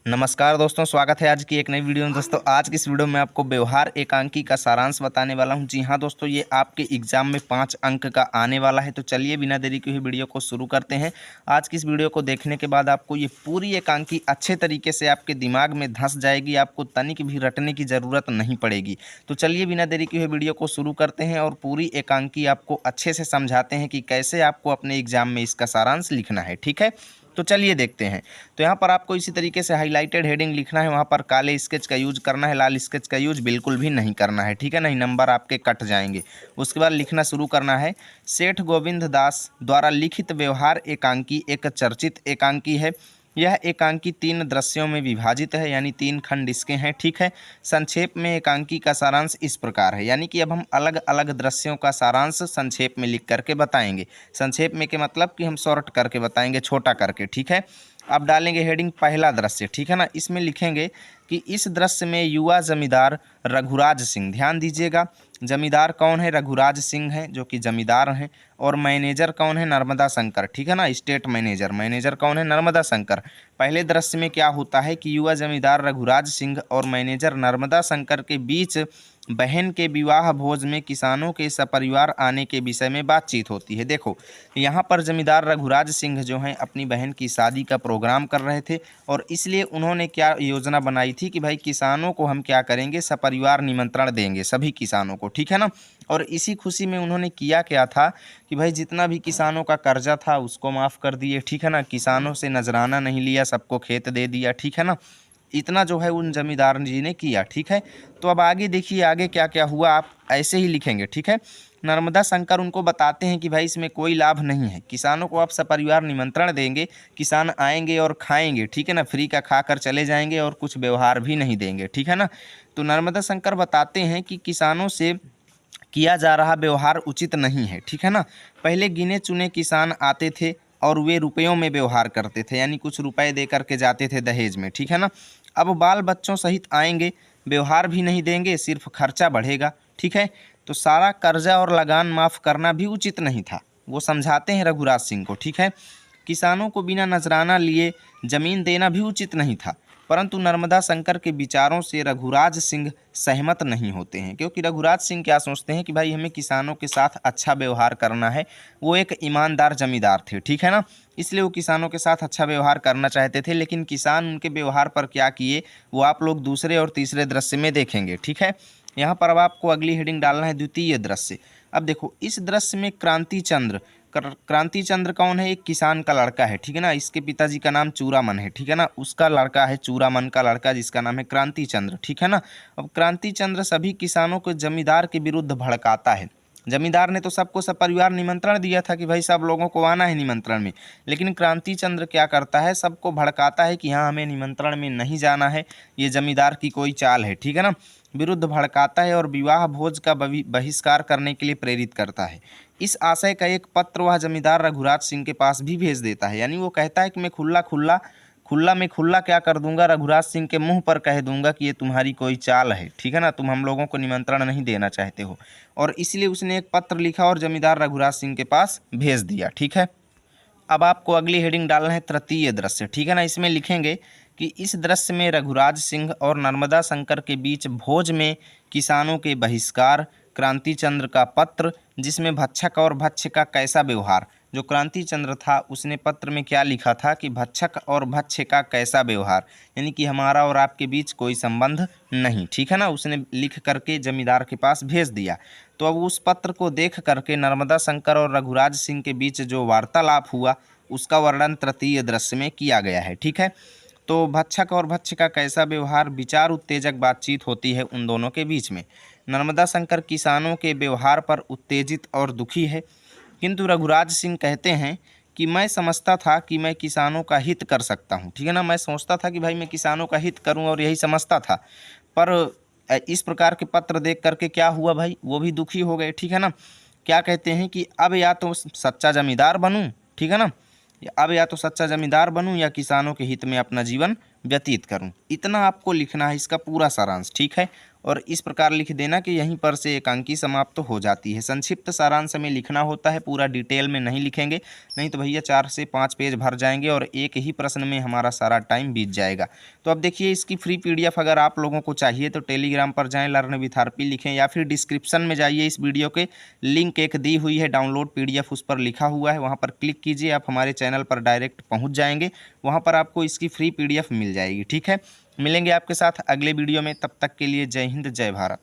नमस्कार दोस्तों, स्वागत है आज की एक नई वीडियो में। दोस्तों आज की इस वीडियो में आपको व्यवहार एकांकी का सारांश बताने वाला हूं। जी हां दोस्तों, ये आपके एग्जाम में 5 अंक का आने वाला है। तो चलिए बिना देरी के हुए वीडियो को शुरू करते हैं। आज की इस वीडियो को देखने के बाद आपको ये पूरी एकांकी अच्छे तरीके से आपके दिमाग में धंस जाएगी, आपको तनिक भी रटने की ज़रूरत नहीं पड़ेगी। तो चलिए बिना देरी के हुए वीडियो को शुरू करते हैं और पूरी एकांकी आपको अच्छे से समझाते हैं कि कैसे आपको अपने एग्जाम में इसका सारांश लिखना है। ठीक है, तो चलिए देखते हैं। तो यहाँ पर आपको इसी तरीके से हाईलाइटेड हेडिंग लिखना है, वहाँ पर काले स्केच का यूज करना है, लाल स्केच का यूज बिल्कुल भी नहीं करना है। ठीक है, नहीं नंबर आपके कट जाएंगे। उसके बाद लिखना शुरू करना है, सेठ गोविंद दास द्वारा लिखित व्यवहार एकांकी एक चर्चित एकांकी है। यह एकांकी 3 दृश्यों में विभाजित है, यानी 3 खंड इसके हैं। ठीक है, संक्षेप में एकांकी का सारांश इस प्रकार है, यानी कि अब हम अलग अलग दृश्यों का सारांश संक्षेप में लिख करके बताएंगे। संक्षेप में के मतलब कि हम शॉर्ट करके बताएंगे, छोटा करके। ठीक है, अब डालेंगे हेडिंग पहला दृश्य। ठीक है ना, इसमें लिखेंगे कि इस दृश्य में युवा जमींदार रघुराज सिंह, ध्यान दीजिएगा, जमींदार कौन है? रघुराज सिंह है जो कि जमींदार हैं, और मैनेजर कौन है? नर्मदा शंकर। ठीक है ना, स्टेट मैनेजर। मैनेजर कौन है? नर्मदा शंकर। पहले दृश्य में क्या होता है कि युवा जमींदार रघुराज सिंह और मैनेजर नर्मदा शंकर के बीच बहन के विवाह भोज में किसानों के सपरिवार आने के विषय में बातचीत होती है। देखो, यहाँ पर जमींदार रघुराज सिंह जो हैं अपनी बहन की शादी का प्रोग्राम कर रहे थे, और इसलिए उन्होंने क्या योजना बनाई थी कि भाई किसानों को हम क्या करेंगे, सपरिवार निमंत्रण देंगे सभी किसानों को। ठीक है ना, और इसी खुशी में उन्होंने किया क्या था कि भाई जितना भी किसानों का कर्जा था उसको माफ़ कर दिए। ठीक है ना, किसानों से नजराना नहीं लिया, सबको खेत दे दिया। ठीक है ना, इतना जो है उन जमींदार जी ने किया। ठीक है, तो अब आगे देखिए आगे क्या क्या हुआ, आप ऐसे ही लिखेंगे। ठीक है, नर्मदा शंकर उनको बताते हैं कि भाई इसमें कोई लाभ नहीं है, किसानों को आप सपरिवार निमंत्रण देंगे, किसान आएंगे और खाएंगे। ठीक है ना, फ्री का खा कर चले जाएंगे और कुछ व्यवहार भी नहीं देंगे। ठीक है ना, तो नर्मदा शंकर बताते हैं कि किसानों से किया जा रहा व्यवहार उचित नहीं है। ठीक है ना, पहले गिने चुने किसान आते थे और वे रुपयों में व्यवहार करते थे, यानी कुछ रुपए दे करके जाते थे दहेज में। ठीक है ना, अब बाल बच्चों सहित आएंगे, व्यवहार भी नहीं देंगे, सिर्फ खर्चा बढ़ेगा। ठीक है, तो सारा कर्जा और लगान माफ़ करना भी उचित नहीं था, वो समझाते हैं रघुराज सिंह को। ठीक है, किसानों को बिना नजराना लिए जमीन देना भी उचित नहीं था, परंतु नर्मदा शंकर के विचारों से रघुराज सिंह सहमत नहीं होते हैं, क्योंकि रघुराज सिंह क्या सोचते हैं कि भाई हमें किसानों के साथ अच्छा व्यवहार करना है। वो एक ईमानदार जमींदार थे। ठीक है ना, इसलिए वो किसानों के साथ अच्छा व्यवहार करना चाहते थे, लेकिन किसान उनके व्यवहार पर क्या किए वो आप लोग दूसरे और तीसरे दृश्य में देखेंगे। ठीक है, यहाँ पर अब आपको अगली हेडिंग डालना है, द्वितीय दृश्य। अब देखो, इस दृश्य में क्रांति चंद्र, क्रांति चंद्र कौन है? एक किसान का लड़का है। ठीक है ना, इसके पिताजी का नाम चूरामन है। ठीक है ना, उसका लड़का है चूरामन का लड़का जिसका नाम है क्रांति चंद्र। ठीक है ना, अब क्रांति चंद्र सभी किसानों को जमींदार के विरुद्ध भड़काता है। जमींदार ने तो सबको सपरिवार निमंत्रण दिया था कि भाई सब लोगों को आना है निमंत्रण में, लेकिन क्रांति चंद्र क्या करता है, सबको भड़काता है कि हाँ हमें निमंत्रण में नहीं जाना है, ये जमींदार की कोई चाल है। ठीक है ना, विरुद्ध भड़काता है और विवाह भोज का बहिष्कार करने के लिए प्रेरित करता है। इस आशय का एक पत्र वह जमींदार रघुराज सिंह के पास भी भेज देता है, यानी वो कहता है कि मैं खुला क्या कर दूंगा, रघुराज सिंह के मुंह पर कह दूंगा कि ये तुम्हारी कोई चाल है। ठीक है ना, तुम हम लोगों को निमंत्रण नहीं देना चाहते हो, और इसलिए उसने एक पत्र लिखा और जमींदार रघुराज सिंह के पास भेज दिया। ठीक है, अब आपको अगली हेडिंग डालना है, तृतीय दृश्य। ठीक है ना, इसमें लिखेंगे कि इस दृश्य में रघुराज सिंह और नर्मदा शंकर के बीच भोज में किसानों के बहिष्कार, क्रांति चंद्र का पत्र जिसमें भक्षक और भक्ष्य का कैसा व्यवहार। जो क्रांति चंद्र था उसने पत्र में क्या लिखा था कि भक्षक और भक्ष्य का कैसा व्यवहार, यानी कि हमारा और आपके बीच कोई संबंध नहीं। ठीक है ना, उसने लिख करके जमींदार के पास भेज दिया। तो अब उस पत्र को देख करके नर्मदा शंकर और रघुराज सिंह के बीच जो वार्तालाप हुआ उसका वर्णन तृतीय दृश्य में किया गया है। ठीक है, तो भक्षक और भक्ष्य का कैसा व्यवहार, विचार उत्तेजक बातचीत होती है उन दोनों के बीच में। नर्मदा शंकर किसानों के व्यवहार पर उत्तेजित और दुखी है, किंतु रघुराज सिंह कहते हैं कि मैं समझता था कि मैं किसानों का हित कर सकता हूँ। ठीक है ना, मैं सोचता था कि भाई मैं किसानों का हित करूँ और यही समझता था, पर इस प्रकार के पत्र देख करके क्या हुआ भाई, वो भी दुखी हो गए। ठीक है ना, क्या कहते हैं कि अब या तो सच्चा जमींदार बनूं, ठीक है ना, अब या तो सच्चा जमींदार बनूं या किसानों के हित में अपना जीवन व्यतीत करूं। इतना आपको लिखना है, इसका पूरा सारांश। ठीक है, और इस प्रकार लिख देना कि यहीं पर से एकांकी समाप्त हो जाती है। संक्षिप्त सारांश में लिखना होता है, पूरा डिटेल में नहीं लिखेंगे, नहीं तो भैया 4 से 5 पेज भर जाएंगे और एक ही प्रश्न में हमारा सारा टाइम बीत जाएगा। तो अब देखिए इसकी फ्री पीडीएफ अगर आप लोगों को चाहिए तो टेलीग्राम पर जाएं, लर्न विथ आरपी लिखें, या फिर डिस्क्रिप्शन में जाइए, इस वीडियो के लिंक एक दी हुई है डाउनलोड पीडीएफ, उस पर लिखा हुआ है, वहाँ पर क्लिक कीजिए, आप हमारे चैनल पर डायरेक्ट पहुँच जाएंगे, वहाँ पर आपको इसकी फ्री पीडीएफ मिल जाएगी। ठीक है, मिलेंगे आपके साथ अगले वीडियो में, तब तक के लिए जय हिंद जय भारत।